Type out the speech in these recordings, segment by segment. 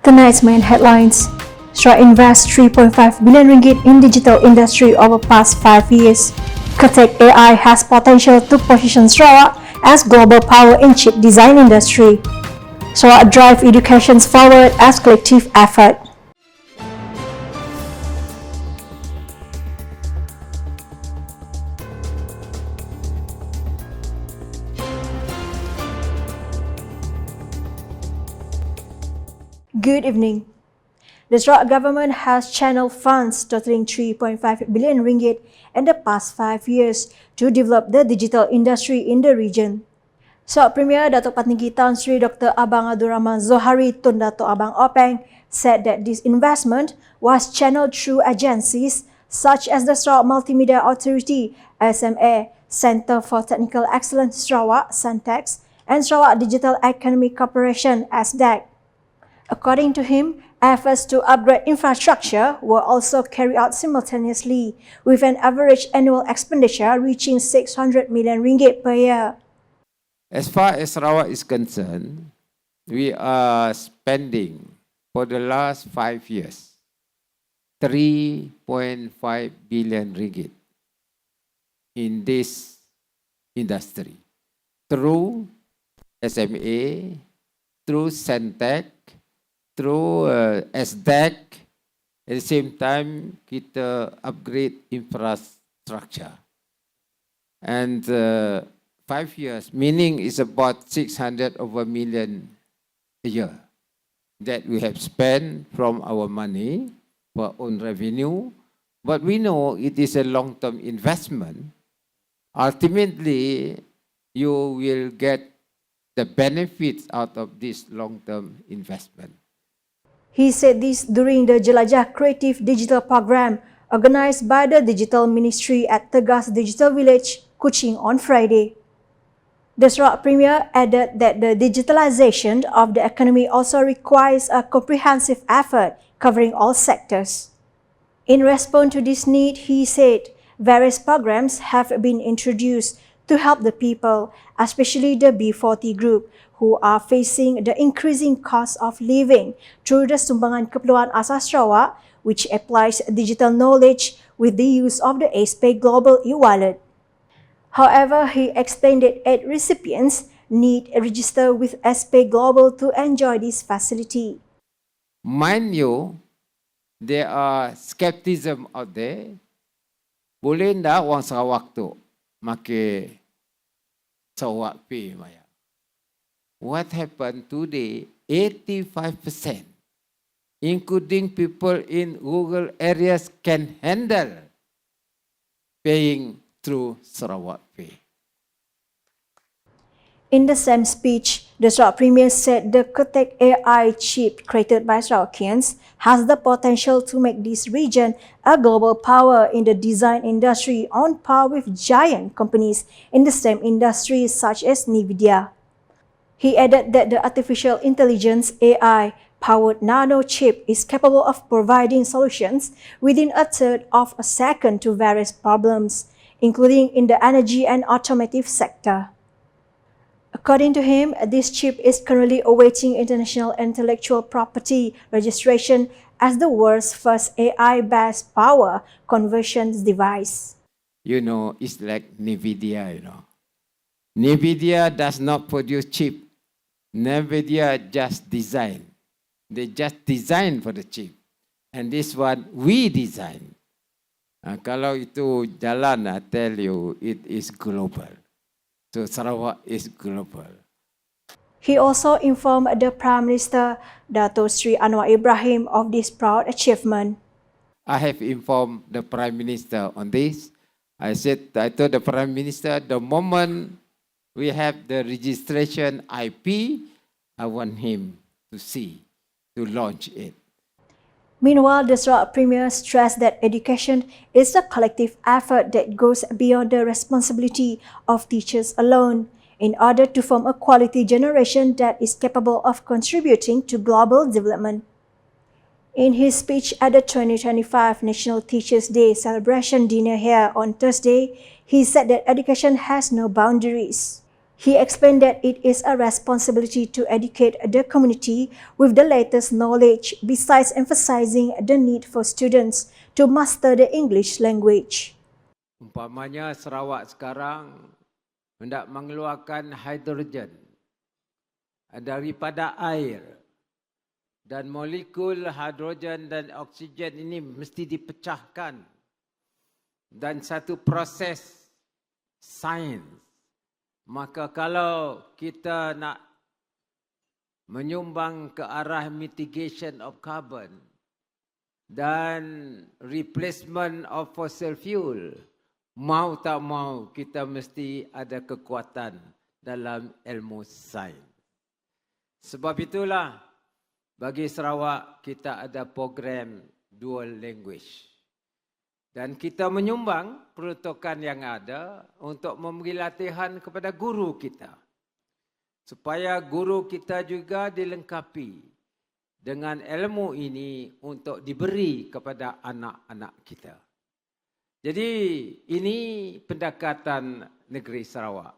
Tonight's main headlines. Sarawak invests 3.5 billion ringgit in digital industry over past 5 years. Cutech AI has potential to position Sarawak as global power in chip design industry. Sarawak drive educations forward as collective effort. Good evening. The Sarawak government has channeled funds totaling 3.5 billion ringgit in the past 5 years to develop the digital industry in the region. Sarawak Premier Datuk Patinggi Tan Sri Dr. Abang Abdul Rahman Zohari Tun Datuk Abang Openg said that this investment was channeled through agencies such as the Sarawak Multimedia Authority SMA, Centre for Technical Excellence Sarawak (Santex), and Sarawak Digital Economy Corporation (SDEC). According to him, efforts to upgrade infrastructure were also carried out simultaneously, with an average annual expenditure reaching 600 million ringgit per year. As far as Sarawak is concerned, we are spending for the last 5 years 3.5 billion ringgit in this industry through SMA, through Centec, through SDEC. At the same time, kita upgrade infrastructure. And 5 years, meaning it's about 600 over million a year that we have spent from our money for own revenue. But we know it is a long-term investment. Ultimately, you will get the benefits out of this long-term investment. He said this during the Jelajah Creative Digital Program organized by the Digital Ministry at Tegas Digital Village, Kuching on Friday. The Sarawak Premier added that the digitalization of the economy also requires a comprehensive effort covering all sectors. In response to this need, he said various programs have been introduced to help the people, especially the B40 group, who are facing the increasing cost of living through the Sumbangan Keperluan Asas Sarawak, which applies digital knowledge with the use of the AcePay Global e-wallet. However, he explained that 8 recipients need a register with AcePay Global to enjoy this facility. Mind you, there are skepticism out there. Boleh ndak orang Sarawak tu make Sarawak Pay maya? What happened today, 85%, including people in rural areas, can handle paying through Sarawak Pay. In the same speech, the Sarawak Premier said the Cutech AI chip created by Sarawakians has the potential to make this region a global power in the design industry on par with giant companies in the same industry such as NVIDIA. He added that the artificial intelligence AI-powered nano chip is capable of providing solutions within a third of a second to various problems, including in the energy and automotive sector. According to him, this chip is currently awaiting international intellectual property registration as the world's first AI-based power conversion device. You know, it's like NVIDIA, NVIDIA does not produce chip. NVIDIA just design. They just design for the chip. And this one, we design. Kalau itu jalan, I tell you, it is global. So Sarawak is global. He also informed the Prime Minister, Dato Sri Anwar Ibrahim, of this proud achievement. I have informed the Prime Minister on this. I told the Prime Minister, the moment we have the registration IP, I want him to launch it. Meanwhile, the Sarawak Premier stressed that education is a collective effort that goes beyond the responsibility of teachers alone in order to form a quality generation that is capable of contributing to global development. In his speech at the 2025 National Teachers' Day celebration dinner here on Thursday, he said that education has no boundaries. He explained that it is a responsibility to educate the community with the latest knowledge, besides emphasizing the need for students to master the English language. Umpamanya Sarawak sekarang hendak mengeluarkan hidrogen daripada air, dan molekul hidrogen dan oksigen ini mesti dipecahkan, dan satu proses sains. Maka kalau kita nak menyumbang ke arah mitigation of carbon dan replacement of fossil fuel, mau tak mau kita mesti ada kekuatan dalam ilmu sains. Sebab itulah bagi Sarawak kita ada program dual language. Dan kita menyumbang peruntukan yang ada untuk memberi latihan kepada guru kita. Supaya guru kita juga dilengkapi dengan ilmu ini untuk diberi kepada anak-anak kita. Jadi ini pendekatan negeri Sarawak.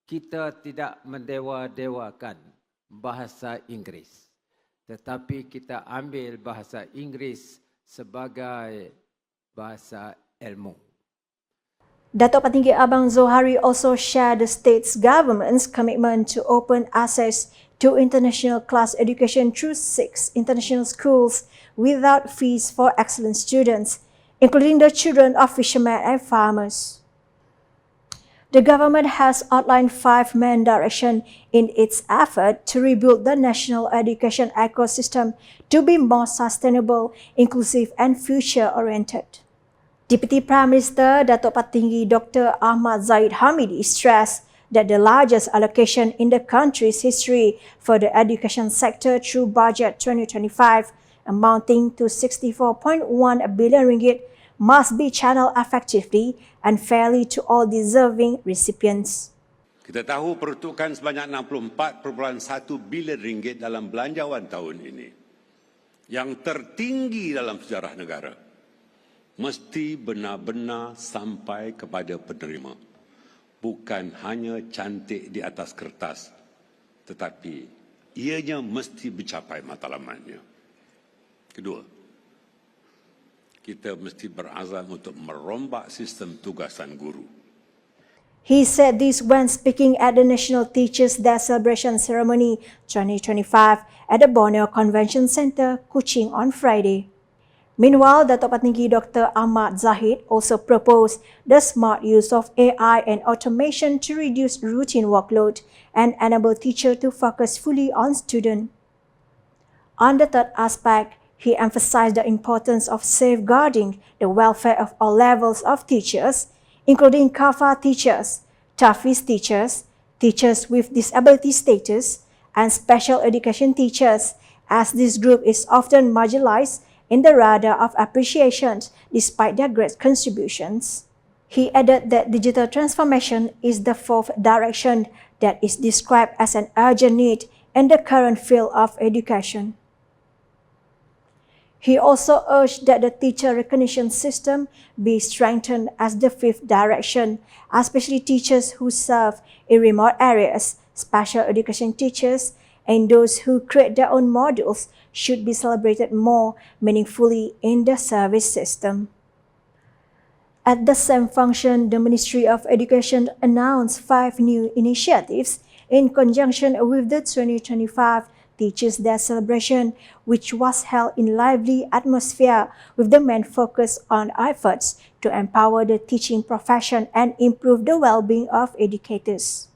Kita tidak mendewa-dewakan bahasa Inggeris. Tetapi kita ambil bahasa Inggeris sebagai bahasa ilmu. Datuk Patinggi Abang Zohari also shared the state's government's commitment to open access to international class education through 6 international schools without fees for excellent students, including the children of fishermen and farmers. The government has outlined 5 main directions in its effort to rebuild the national education ecosystem to be more sustainable, inclusive and future-oriented. Deputy Prime Minister Datuk Patinggi Dr. Ahmad Zahid Hamidi stressed that the largest allocation in the country's history for the education sector through Budget 2025, amounting to 64.1 billion ringgit, must be channeled effectively and fairly to all deserving recipients. Kita tahu peruntukan sebanyak 64.1 bilion ringgit dalam belanjawan tahun ini, yang tertinggi dalam sejarah negara, mesti benar-benar sampai kepada penerima. Bukan hanya cantik di atas kertas, tetapi ianya mesti mencapai matlamatnya. Kedua, kita mesti berazam untuk merombak sistem tugasan guru. He said this when speaking at the National Teachers' Day Celebration Ceremony 2025 at the Borneo Convention Centre, Kuching on Friday. Meanwhile, Datuk Patinggi Dr. Ahmad Zahid also proposed the smart use of AI and automation to reduce routine workload and enable teachers to focus fully on students. On the third aspect, he emphasized the importance of safeguarding the welfare of all levels of teachers, including CAFA teachers, TAFIS teachers, teachers with disability status, and special education teachers, as this group is often marginalized in the radar of appreciation despite their great contributions. He added that digital transformation is the fourth direction that is described as an urgent need in the current field of education. He also urged that the teacher recognition system be strengthened as the fifth direction, especially teachers who serve in remote areas, special education teachers, and those who create their own modules should be celebrated more meaningfully in the service system. At the same function, the Ministry of Education announced 5 new initiatives in conjunction with the 2025 Teachers' Day celebration, which was held in lively atmosphere with the main focus on efforts to empower the teaching profession and improve the well-being of educators.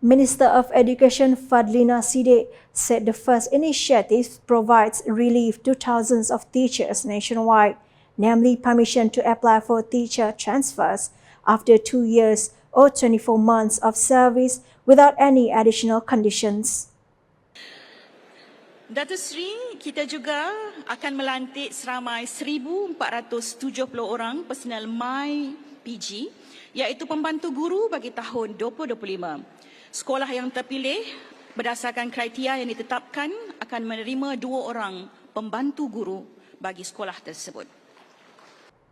Minister of Education Fadlina Siddiq said the first initiative provides relief to thousands of teachers nationwide, namely permission to apply for teacher transfers after 2 years or 24 months of service without any additional conditions. Datuk Seri, kita juga akan melantik seramai 1,470 orang personal My PG, iaitu pembantu guru bagi tahun 2025. Sekolah yang terpilih berdasarkan kriteria yang ditetapkan akan menerima 2 orang pembantu guru bagi sekolah tersebut.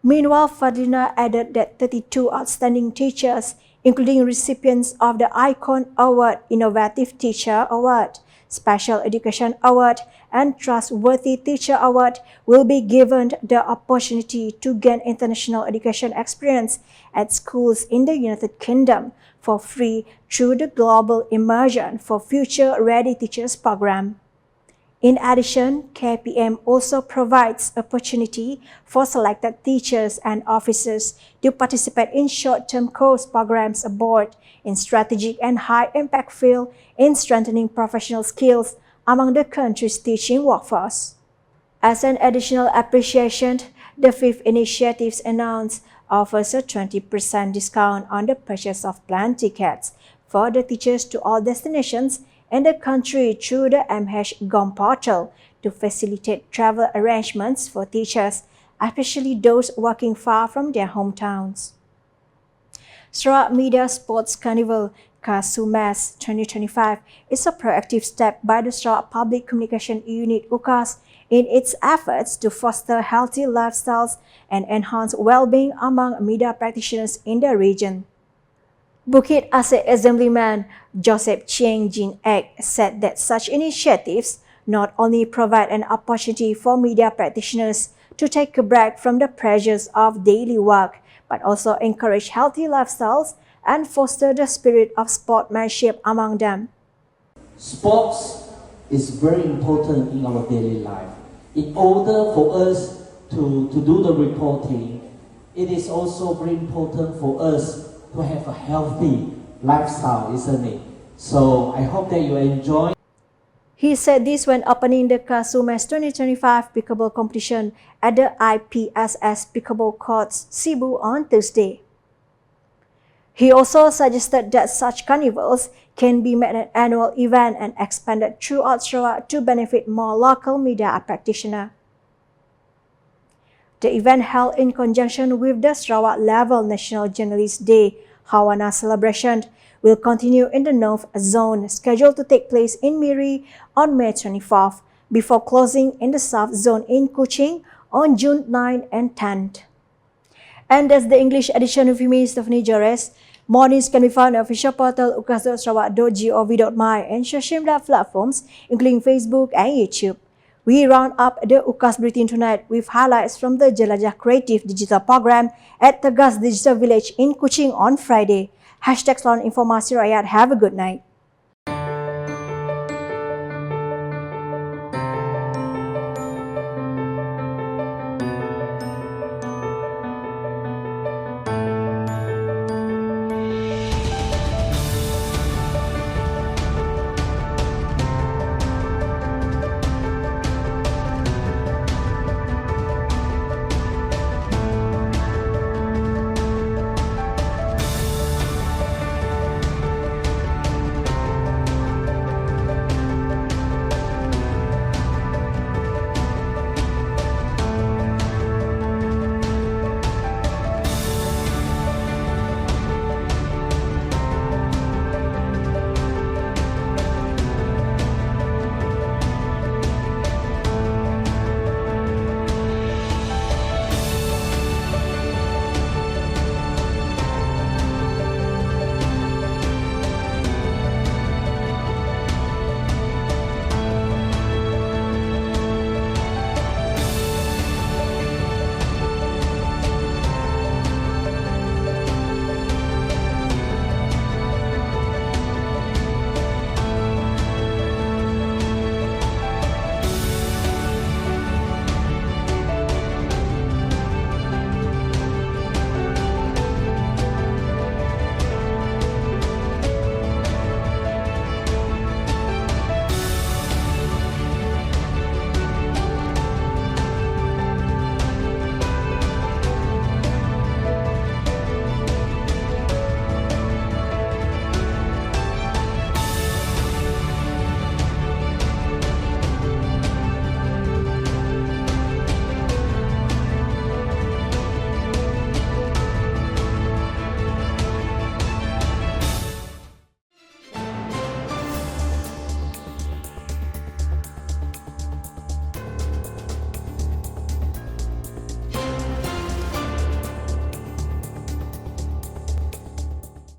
Meanwhile, Fadlina added that 32 outstanding teachers, including recipients of the Icon Award, Innovative Teacher Award, Special Education Award, and Trustworthy Teacher Award, will be given the opportunity to gain international education experience at schools in the United Kingdom for free through the Global Immersion for Future Ready Teachers program. In addition, KPM also provides opportunity for selected teachers and officers to participate in short-term course programs abroad in strategic and high-impact fields in strengthening professional skills among the country's teaching workforce. As an additional appreciation, the fifth initiative announced offers a 20% discount on the purchase of plane tickets for the teachers to all destinations in the country through the MH-GOM portal to facilitate travel arrangements for teachers, especially those working far from their hometowns. Sarawak Media Sports Carnival KASUMAS 2025 is a proactive step by the Sarawak Public Communication Unit UKAS in its efforts to foster healthy lifestyles and enhance well-being among media practitioners in the region. Bukit Asset Assemblyman Joseph Chieng Jin Ek said that such initiatives not only provide an opportunity for media practitioners to take a break from the pressures of daily work, but also encourage healthy lifestyles and foster the spirit of sportsmanship among them. Sports is very important in our daily life. In order for us to do the reporting, it is also very important for us to have a healthy lifestyle, isn't it? So I hope that you enjoy. He said this when opening the KASUMAS 2025 pickleball competition at the IPSS Pickleball Courts, Cebu on Thursday. He also suggested that such carnivals can be made an annual event and expanded throughout Sarawak to benefit more local media practitioners. The event held in conjunction with the Sarawak Level National Journalist Day Hawana celebration will continue in the North Zone, scheduled to take place in Miri on May 24th, before closing in the South Zone in Kuching on June 9 and 10th. And that's the English edition of me, Stephanie Jores. More news can be found on the official portal ukas.sarawak.gov.my and social media platforms, including Facebook and YouTube. We round up the UKAS Bulletin tonight with highlights from the Jelajah Creative Digital Program at Tegas Digital Village in Kuching on Friday. #Informasi Rakyat. Have a good night.